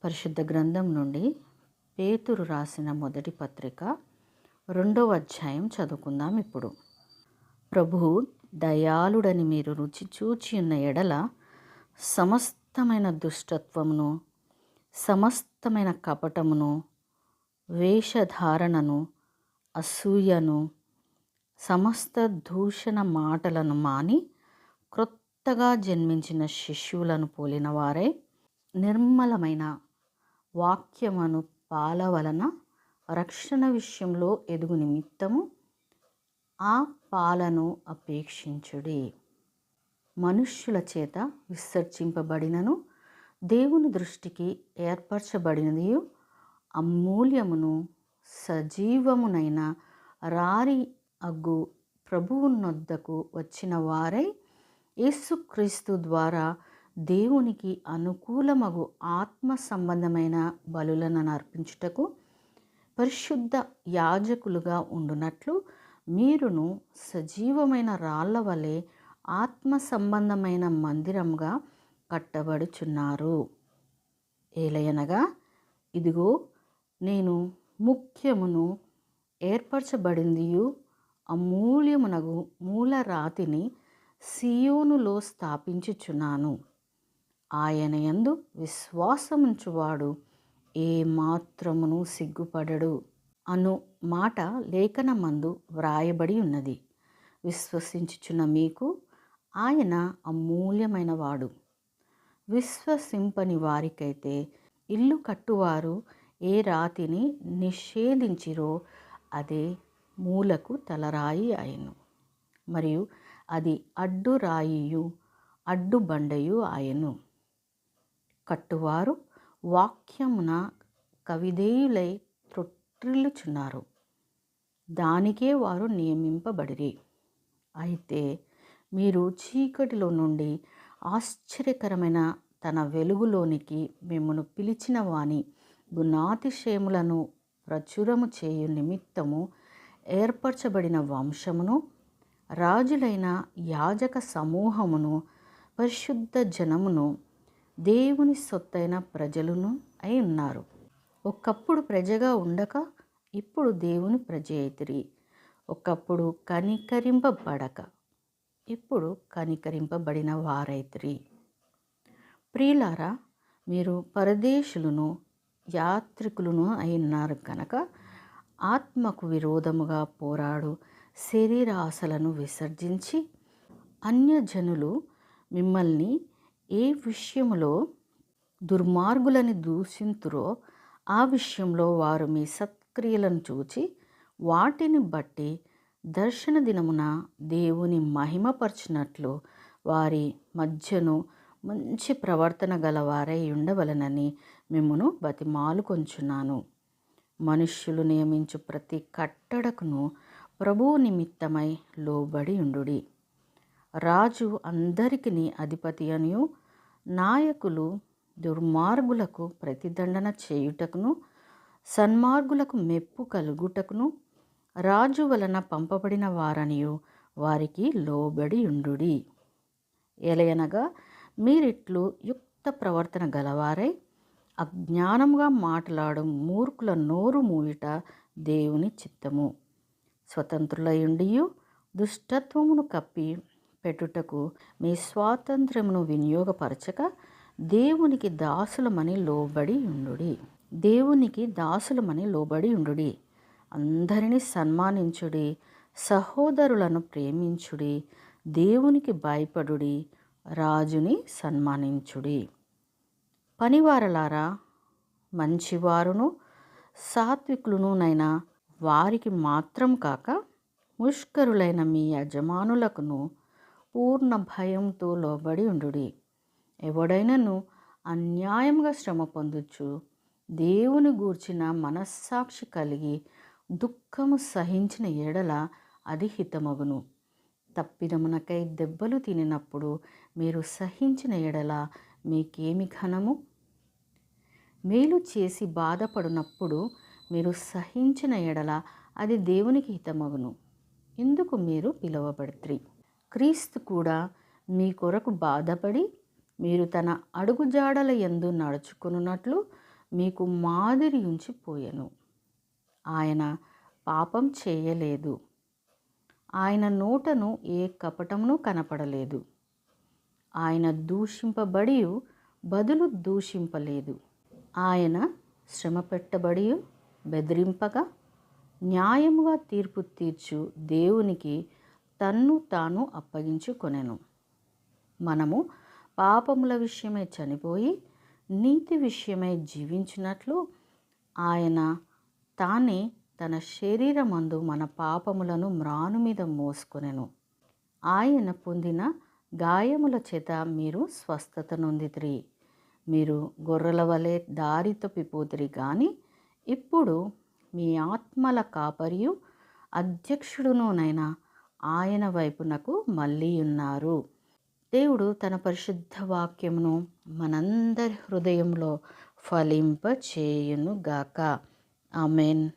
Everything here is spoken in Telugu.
పరిశుద్ధ గ్రంథం నుండి పేతురు రాసిన మొదటి పత్రిక 2వ అధ్యాయం చదువుకుందాం. ఇప్పుడు ప్రభువు దయాళుడని మీరు రుచి చూచి ఉన్న ఎడల సమస్తమైన దుష్టత్వమును, సమస్తమైన కపటమును, వేషధారణను, అసూయను, సమస్త దూషణ మాటలను మాని క్రొత్తగా జన్మించిన శిశువులను పోలిన వారై నిర్మలమైన వాక్యమును పాల వలన రక్షణ విషయంలో ఎదుగు నిమిత్తము ఆ పాలను అపేక్షించుడి. మనుష్యుల చేత విసర్జింపబడినను దేవుని దృష్టికి ఏర్పరచబడినదియు అమూల్యమును సజీవమునైన రారి అగ్గు ప్రభువునొద్దకు వచ్చిన వారై యేసుక్రీస్తు ద్వారా దేవునికి అనుకూలమగు ఆత్మ సంబంధమైన బలులను అర్పించుటకు పరిశుద్ధ యాజకులుగా ఉండునట్లు మీరును సజీవమైన రాళ్ల వలె ఆత్మ సంబంధమైన మందిరముగా కట్టబడుచున్నారు. ఏలయనగా ఇదిగో నేను ముఖ్యమును ఏర్పరచబడిందియు అమూల్యమునగు మూలరాతిని సియోనులో స్థాపించుచున్నాను. ఆయన యందు విశ్వాసముంచువాడు ఏ మాత్రమును సిగ్గుపడడు అను మాట లేఖనమందు వ్రాయబడి ఉన్నది. విశ్వసించుచున్న మీకు ఆయన అమూల్యమైన వాడు. విశ్వసింపని వారికైతే ఇల్లు కట్టువారు ఏ రాతిని నిషేధించిరో అదే మూలకు తలరాయి ఆయను, మరియు అది అడ్డు రాయియు అడ్డు బండయు ఆయను. కట్టువారు వాక్యమున కవిధేయులై త్రొట్టిల్లుచున్నారు, దానికే వారు నియమింపబడిరి. అయితే మీరు చీకటిలో నుండి ఆశ్చర్యకరమైన తన వెలుగులోనికి మిమ్మును పిలిచిన వాని గుణాతిశయములను ప్రచురము చేయు నిమిత్తము ఏర్పరచబడిన వంశమును, రాజులైన యాజక సమూహమును, పరిశుద్ధ జనమును, దేవుని సొత్తైన ప్రజలను అయి ఉన్నారు. ఒకప్పుడు ప్రజగా ఉండక ఇప్పుడు దేవుని ప్రజ అయితిరి. ఒకప్పుడు కనికరింపబడక ఇప్పుడు కనికరింపబడిన వారైతిరి. ప్రియులారా, మీరు పరదేశులను యాత్రికులను అయి ఉన్నారు కనుక ఆత్మకు విరోధముగా పోరాడు శరీరాశలను విసర్జించి అన్యజనులు మిమ్మల్ని ఏ విషయములో దుర్మార్గులని దూషింతురో ఆ విషయంలో వారు మీ సత్క్రియలను చూచి వాటిని బట్టి దర్శన దినమున దేవుని మహిమపరచినట్లు వారి మధ్యను మంచి ప్రవర్తన గలవారై ఉండవలనని మిమ్మును బతిమాలుకొంచున్నాను. మనుష్యులు నియమించు ప్రతి కట్టడకును ప్రభువు నిమిత్తమై లోబడి ఉండుడి. రాజు అందరికిని అధిపతి అనియు నాయకులు దుర్మార్గులకు ప్రతిదండన చేయుటకును సన్మార్గులకు మెప్పు కలుగుటకును రాజు వలన పంపబడిన వారనియు వారికి లోబడి ఉండుడి. ఎలయనగా మీరిట్లు యుక్త ప్రవర్తన గలవారై అజ్ఞానముగా మాట్లాడు మూర్ఖుల నోరు మూయుట దేవుని చిత్తము. స్వతంత్రులయుండియు దుష్టత్వమును కప్పి పెట్టుటకు మీ స్వాతంత్ర్యమును వినియోగపరచక దేవునికి దాసులమని లోబడి ఉండుడి. దేవునికి దాసులమని లోబడి ఉండుడి. అందరినీ సన్మానించుడి, సహోదరులను ప్రేమించుడి, దేవునికి భయపడుడి, రాజుని సన్మానించుడి. పనివారలారా, మంచివారును సాత్వికులునైన వారికి మాత్రం కాక ముష్కరులైన మీ యజమానులకును పూర్ణ భయంతో లోబడి ఉండుడి. ఎవడైనను అన్యాయంగా శ్రమ పొందుచు దేవుని గూర్చిన మనస్సాక్షి కలిగి దుఃఖము సహించిన ఎడల అది హితమగును. తప్పిదమునకై దెబ్బలు తినినప్పుడు మీరు సహించిన ఎడల మీకేమి ఘనము? మేలు చేసి బాధపడినప్పుడు మీరు సహించిన ఎడల అది దేవునికి హితమగును. ఇందుకు మీరు పిలువబడితిరి. క్రీస్తు కూడా మీ కొరకు బాధపడి మీరు తన అడుగుజాడల యందు నడుచుకున్నట్లు మీకు మాదిరి ఉంచిపోయెను. ఆయన పాపం చేయలేదు. ఆయన నోటను ఏ కపటమును కనపడలేదు. ఆయన దూషింపబడి బదులు దూషింపలేదు. ఆయన శ్రమ పెట్టబడి బెదిరింపగా న్యాయముగా తీర్పు తీర్చు దేవునికి తన్ను తాను అప్పగించుకొనెను. మనము పాపముల విషయమై చనిపోయి నీతి విషయమై జీవించినట్లు ఆయన తానే తన శరీరమందు మన పాపములను మ్రాను మీద మోసుకొనెను. ఆయన పొందిన గాయముల చేత మీరు స్వస్థత నొందితిరి. మీరు గొర్రెల వలె దారి తప్పిపోతిరి కానీ ఇప్పుడు మీ ఆత్మల కాపరియు అధ్యక్షుడునైన ఆయన వైపునకు మళ్ళీ ఉన్నారు. దేవుడు తన పరిశుద్ధ వాక్యమును మనందరి హృదయంలో ఫలింప చేయునుగాక. ఆమెన్.